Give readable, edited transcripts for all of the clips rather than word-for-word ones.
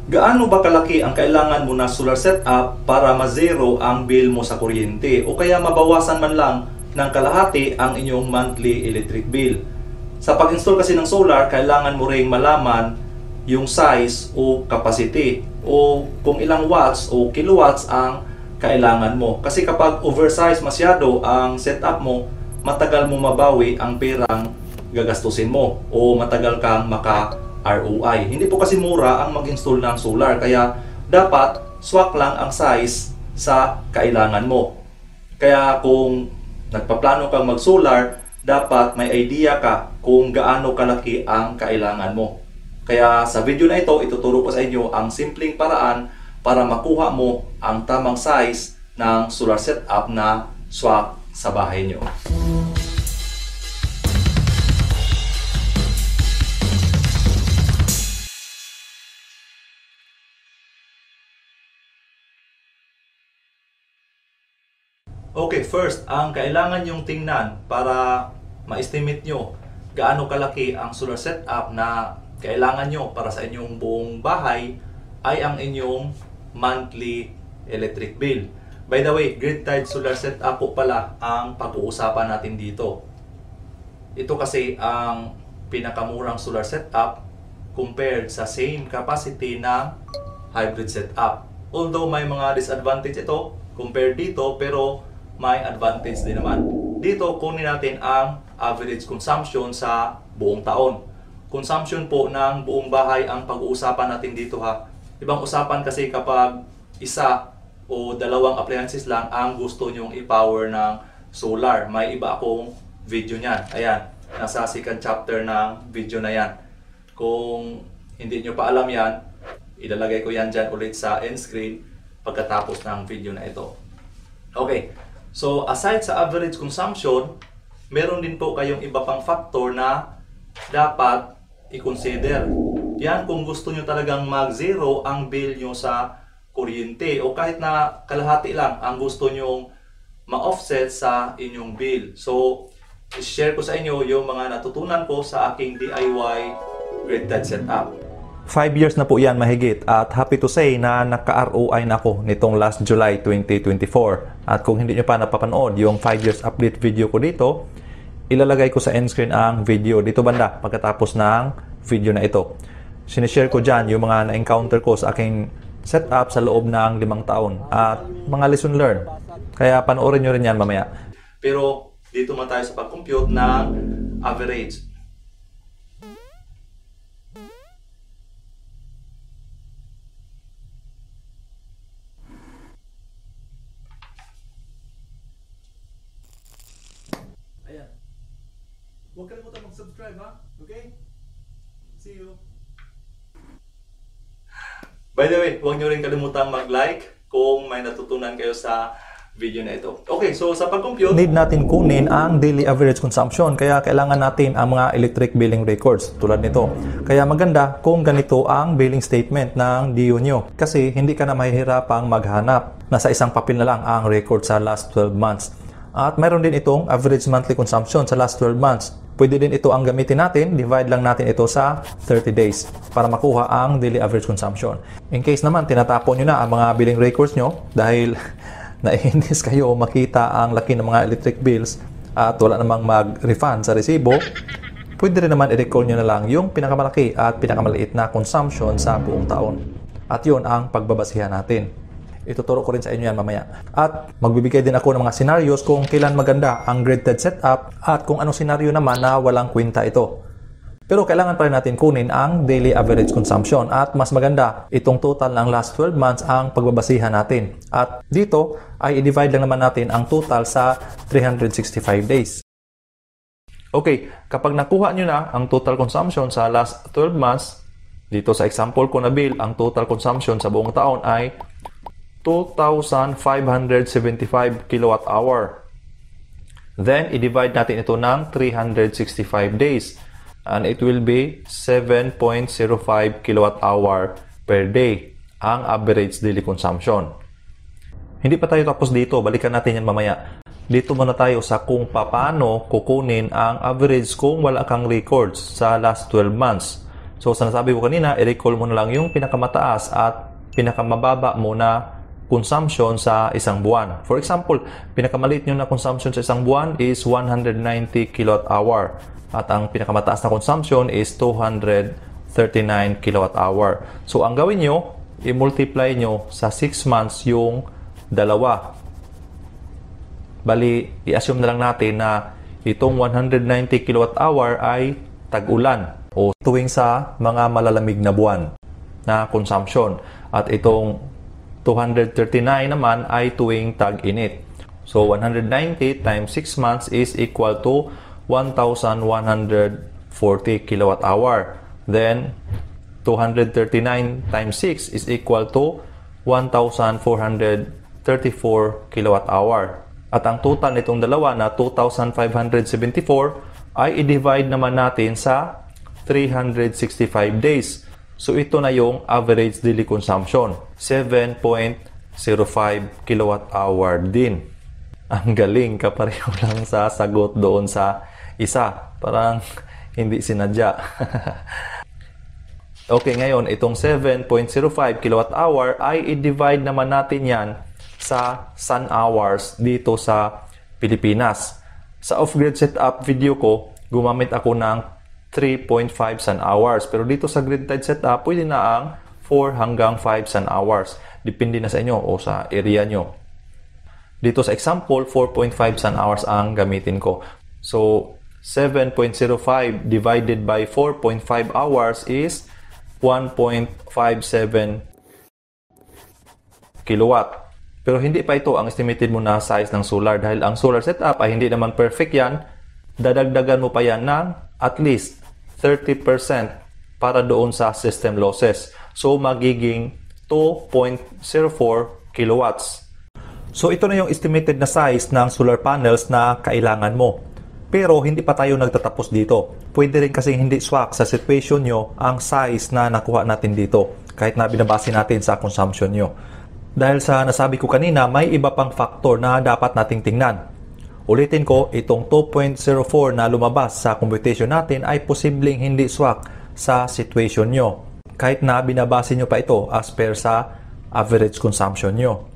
Gaano ba kalaki ang kailangan mo na solar setup para ma-zero ang bill mo sa kuryente o kaya mabawasan man lang ng kalahati ang inyong monthly electric bill? Sa pag-install kasi ng solar, kailangan mo ring malaman yung size o capacity o kung ilang watts o kilowatts ang kailangan mo. Kasi kapag oversize masyado ang setup mo, matagal mo mabawi ang perang gagastusin mo o matagal kang maka-ROI. Hindi po kasi mura ang mag-install ng solar, kaya dapat swak lang ang size sa kailangan mo. Kaya kung nagpaplano kang mag-solar, dapat may idea ka kung gaano kalaki ang kailangan mo. Kaya sa video na ito, ituturo ko sa inyo ang simpleng paraan para makuha mo ang tamang size ng solar setup na swak sa bahay nyo. Okay, first, ang kailangan nyong tingnan para ma-estimate nyo gaano kalaki ang solar setup na kailangan nyo para sa inyong buong bahay ay ang inyong monthly electric bill. By the way, grid-tied solar setup po pala ang pag-uusapan natin dito. Ito kasi ang pinakamurang solar setup compared sa same capacity ng hybrid setup. Although may mga disadvantage ito compared dito, pero may advantage din naman. Dito, kunin natin ang average consumption sa buong taon. Consumption po ng buong bahay ang pag-uusapan natin dito ha. Ibang usapan kasi kapag isa o dalawang appliances lang ang gusto nyong i-power ng solar. May iba akong video niyan. Ayan, nasa second chapter ng video na yan. Kung hindi nyo pa alam yan, ilalagay ko yan dyan ulit sa end screen pagkatapos ng video na ito. Okay. So, aside sa average consumption, meron din po kayong iba pang factor na dapat i-consider. Yan kung gusto nyo talagang mag-zero ang bill nyo sa kuryente o kahit na kalahati lang ang gusto nyong ma-offset sa inyong bill. So, i-share ko sa inyo yung mga natutunan ko sa aking DIY grid-tied setup. 5 years na po yan mahigit at happy to say na naka-ROI na ako nitong last July 2024. At kung hindi nyo pa napapanood yung 5 years update video ko dito, ilalagay ko sa end screen ang video dito banda pagkatapos ng video na ito. Sinishare ko dyan yung mga na-encounter ko sa aking setup sa loob ng 5 taon at mga lesson learned. Kaya panoorin nyo rin yan mamaya. Pero dito man tayo sa pag-compute ng average. Ayan. Huwag kalimutan mag-subscribe ha? Okay? See you! By the way, huwag nyo rin kalimutan mag-like kung may natutunan kayo sa video na ito. Okay, so sa pag-compute, need natin kunin ang daily average consumption. Kaya kailangan natin ang mga electric billing records tulad nito. Kaya maganda kung ganito ang billing statement ng DO nyo. Kasi hindi ka na mahihirapang maghanap. Nasa isang papel na lang ang record sa last 12 months. At mayroon din itong average monthly consumption sa last 12 months. Pwede din ito ang gamitin natin, divide lang natin ito sa 30 days para makuha ang daily average consumption. In case naman, tinatapon nyo na ang mga billing records nyo dahil naiinis kayo makita ang laki ng mga electric bills at wala namang mag-refund sa resibo, pwede rin naman i-recall nyo na lang yung pinakamalaki at pinakamaliit na consumption sa buong taon. At yun ang pagbabasihan natin. Ituturo ko rin sa inyo yan mamaya. At magbibigay din ako ng mga scenarios kung kailan maganda ang grid-tied setup at kung anong scenario naman na walang kwenta ito. Pero kailangan pa rin natin kunin ang daily average consumption at mas maganda itong total ng last 12 months ang pagbabasihan natin. At dito ay i-divide lang naman natin ang total sa 365 days. Okay, kapag nakuha nyo na ang total consumption sa last 12 months, dito sa example ko na bill, ang total consumption sa buong taon ay 2,575 kilowatt-hour. Then, i-divide natin ito ng 365 days. And it will be 7.05 kilowatt-hour per day ang average daily consumption. Hindi pa tayo tapos dito. Balikan natin yan mamaya. Dito muna tayo sa kung paano kukunin ang average kung wala kang records sa last 12 months. So sa nasabi ko kanina, i-recall mo na lang yung pinakamataas at pinakamababa mo na consumption sa isang buwan. For example, pinakamaliit nyo na consumption sa isang buwan is 190 kWh at ang pinakamataas na consumption is 239 kWh. So ang gawin nyo, i-multiply nyo sa 6 months yung dalawa. Bali, i-assume na lang natin na itong 190 kWh ay tag-ulan o tuwing sa mga malalamig na buwan na consumption. At itong 239 naman ay tuwing tag-init. So, 190 times 6 months is equal to 1,140 kWh. Then, 239 times 6 is equal to 1,434 kWh. At ang total nitong dalawa na 2,574 ay i-divide naman natin sa 365 days. So ito na yung average daily consumption, 7.05 kWh din. Ang galing, kapareho lang sa sagot doon sa isa. Parang hindi sinadya. Okay, ngayon itong 7.05 kWh ay i-divide naman natin yan sa sun hours dito sa Pilipinas. Sa off-grid setup video ko, gumamit ako ng 3.5 sun hours. Pero dito sa grid-tied setup, pwede na ang 4 hanggang 5 sun hours. Depende na sa inyo o sa area nyo. Dito sa example, 4.5 sun hours ang gamitin ko. So, 7.05 divided by 4.5 hours is 1.57 kilowatt. Pero hindi pa ito ang estimated mo na size ng solar dahil ang solar setup ay hindi naman perfect yan. Dadagdagan mo pa yan ng at least 30% para doon sa system losses. So, magiging 2.04 kilowatts. So, ito na yung estimated na size ng solar panels na kailangan mo. Pero, hindi pa tayo nagtatapos dito. Pwede rin kasing hindi swak sa situation nyo ang size na nakuha natin dito. Kahit na binabase natin sa consumption nyo. Dahil sa nasabi ko kanina, may iba pang factor na dapat nating tingnan. Ulitin ko, itong 2.04 na lumabas sa computation natin ay posibleng hindi swak sa situation nyo. Kahit na binabase nyo pa ito as per sa average consumption nyo.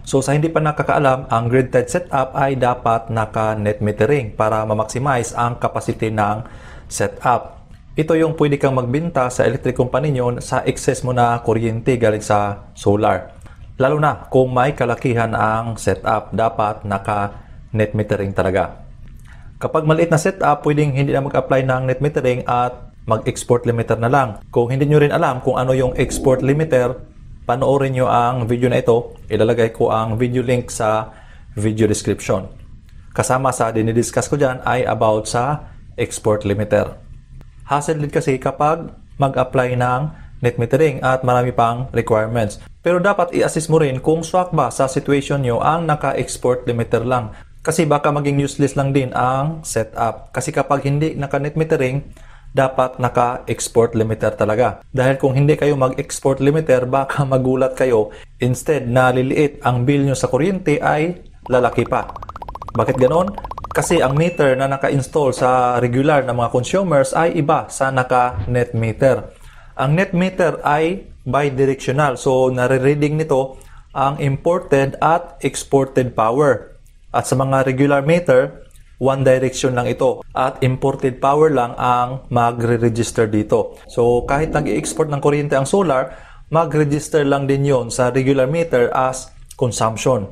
So sa hindi pa nakakaalam, ang grid-tied setup ay dapat naka-net metering para ma-maximize ang capacity ng setup. Ito yung pwede kang magbenta sa electric company nyo sa excess mo na kuryente galing sa solar. Lalo na kung may kalakihan ang setup, dapat naka-net metering talaga. Kapag maliit na setup, pwedeng hindi na mag-apply ng net metering at mag-export limiter na lang. Kung hindi nyo rin alam kung ano yung export limiter, panoorin nyo ang video na ito. Ilalagay ko ang video link sa video description. Kasama sa dinidiscuss ko dyan ay about sa export limiter. Hassle din kasi kapag mag-apply ng net metering at marami pang requirements. Pero dapat i-assess mo rin kung swak ba sa situation nyo ang naka-export limiter lang. Kasi baka maging useless lang din ang setup. Kasi kapag hindi naka-net metering, dapat naka-export limiter talaga. Dahil kung hindi kayo mag-export limiter, baka magulat kayo. Instead na liliit ang bill nyo sa kuryente ay lalaki pa. Bakit ganon? Kasi ang meter na naka-install sa regular na mga consumers ay iba sa naka-net meter. Ang net meter ay bidirectional. So, nare-reading nito ang imported at exported power. At sa mga regular meter, one direction lang ito. At imported power lang ang magre-register dito. So, kahit nag-i-export ng kuryente ang solar, mag-register lang din yon sa regular meter as consumption.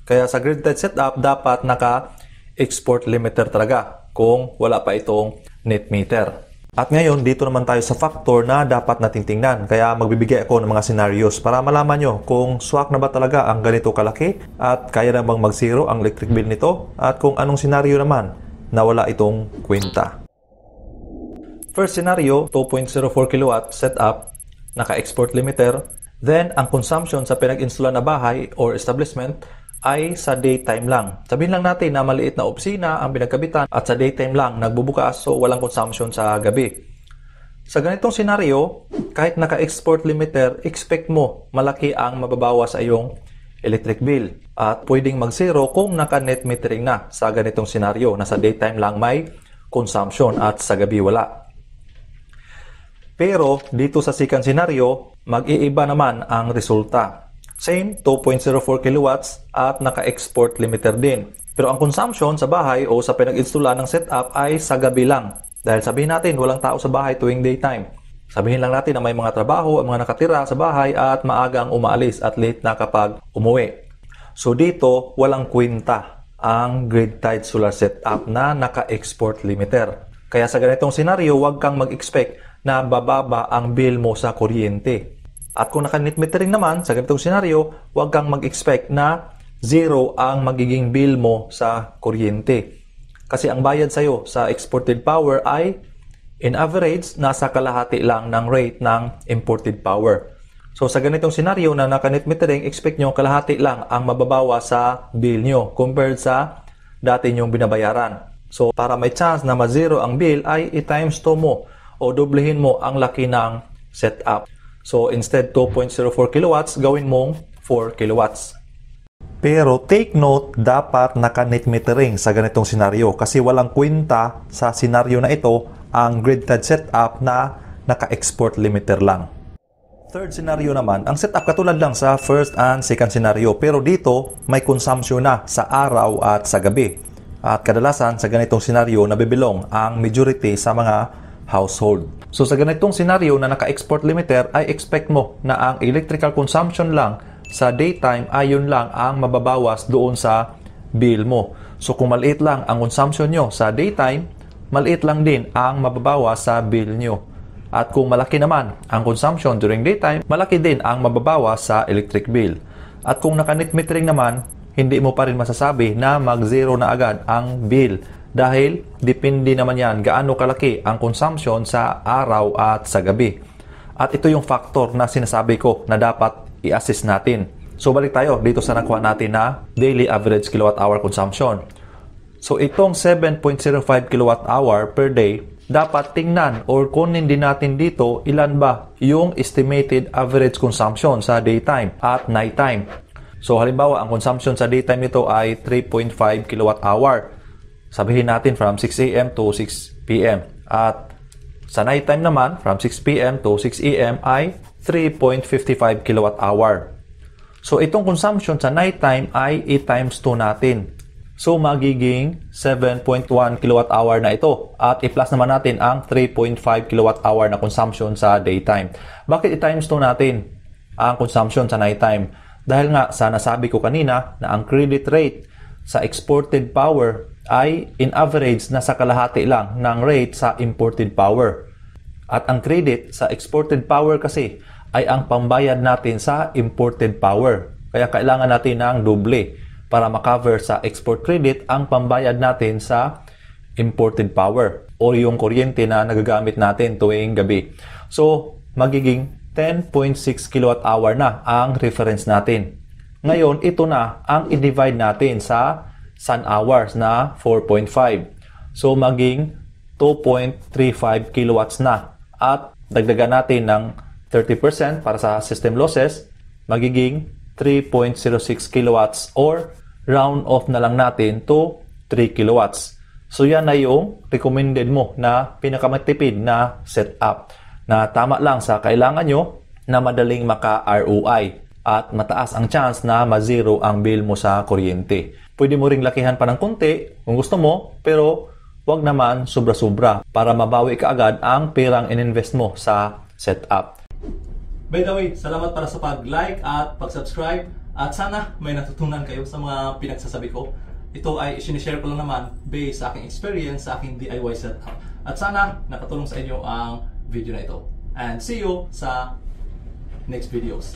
Kaya sa grid-tied setup, dapat naka-export limiter talaga kung wala pa itong net meter. At ngayon, dito naman tayo sa factor na dapat nating tingnan. Kaya magbibigay ako ng mga scenarios para malaman nyo kung swak na ba talaga ang ganito kalaki at kaya na bang mag-zero ang electric bill nito at kung anong scenario naman na wala itong kwenta. First scenario, 2.04 kilowatt setup, naka-export limiter. Then, ang consumption sa pinag-installan na bahay or establishment ay sa daytime lang. Sabihin lang natin na maliit na opisina ang pinagkabitan at sa daytime lang nagbubukas so walang consumption sa gabi. Sa ganitong senaryo, kahit naka-export limiter, expect mo malaki ang mababawa sa iyong electric bill at pwedeng mag-zero kung naka-net metering na sa ganitong senaryo na sa daytime lang may consumption at sa gabi wala. Pero dito sa second scenario, mag-iiba naman ang resulta. Same 2.04 kilowatts at naka-export limiter din. Pero ang consumption sa bahay o sa pinag-installa ng setup ay sa gabi lang. Dahil sabihin natin walang tao sa bahay tuwing daytime. Sabihin lang natin na may mga trabaho, ang mga nakatira sa bahay at maagang umaalis at late na kapag umuwi. So dito walang kwenta ang grid-tied solar setup na naka-export limiter. Kaya sa ganitong senaryo, huwag kang mag-expect na bababa ang bill mo sa kuryente. At kung naka-net metering naman, sa ganitong senaryo, huwag kang mag-expect na zero ang magiging bill mo sa kuryente. Kasi ang bayad sa'yo sa exported power ay, in average, nasa kalahati lang ng rate ng imported power. So sa ganitong senaryo na naka-net metering, expect nyo kalahati lang ang mababawa sa bill nyo compared sa dati nyong binabayaran. So para may chance na ma-zero ang bill ay i-times 2 mo o doblehin mo ang laki ng setup. So instead 2.04 kilowatts, gawin mong 4 kilowatts. Pero take note, dapat naka-net metering sa ganitong senaryo kasi walang kwenta sa senaryo na ito ang grid-tied setup na naka-export limiter lang. Third scenario naman, ang setup katulad lang sa first and second scenario pero dito may consumption na sa araw at sa gabi. At kadalasan sa ganitong senaryo nabibilong ang majority sa mga household. So sa ganitong senaryo na naka-export limiter ay expect mo na ang electrical consumption lang sa daytime ay yun lang ang mababawas doon sa bill mo. So kung maliit lang ang consumption nyo sa daytime, maliit lang din ang mababawas sa bill nyo. At kung malaki naman ang consumption during daytime, malaki din ang mababawas sa electric bill. At kung naka-net metering naman, hindi mo pa rin masasabi na mag-zero na agad ang bill dahil depende naman yan gaano kalaki ang consumption sa araw at sa gabi. At ito yung factor na sinasabi ko na dapat i-assess natin. So balik tayo dito sa nakuha natin na daily average kilowatt hour consumption. So itong 7.05 kilowatt hour per day, dapat tingnan or kunin din natin dito ilan ba yung estimated average consumption sa daytime at nighttime. So halimbawa ang consumption sa daytime nito ay 3.5 kilowatt hour. Sabihin natin from 6 AM to 6 PM. At sa nighttime naman from 6 PM to 6 AM ay 3.55 kilowatt hour. So itong consumption sa nighttime ay i-times 2 natin. So magiging 7.1 kilowatt hour na ito. At i-plus naman natin ang 3.5 kilowatt hour na consumption sa daytime. Bakit i-times 2 natin ang consumption sa nighttime? Dahil nga sa nasabi ko kanina na ang credit rate sa exported power ay in average nasa kalahati lang ng rate sa imported power. At ang credit sa exported power kasi ay ang pambayad natin sa imported power. Kaya kailangan natin ng doble para makover sa export credit ang pambayad natin sa imported power o yung kuryente na nagagamit natin tuwing gabi. So, magiging 10.6 kilowatt hour na ang reference natin. Ngayon, ito na ang i-divide natin sa sun hours na 4.5. So, maging 2.35 kilowatts na. At dagdagan natin ng 30% para sa system losses, magiging 3.06 kilowatts or round off na lang natin to 3 kilowatts. So yan na yung recommended mo na pinakamatipid na setup na tama lang sa kailangan nyo na madaling maka-ROI at mataas ang chance na ma-zero ang bill mo sa kuryente. Pwede mo ring lakihan pa ng konti kung gusto mo, pero wag naman sobra-sobra para mabawi ka agad ang perang ininvest mo sa setup. By the way, salamat para sa pag-like at pag-subscribe at sana may natutunan kayo sa mga pinagsasabi ko. Ito ay sinishare ko lang naman based sa aking experience sa aking DIY setup. At sana nakatulong sa inyo ang video na ito. And see you sa next videos.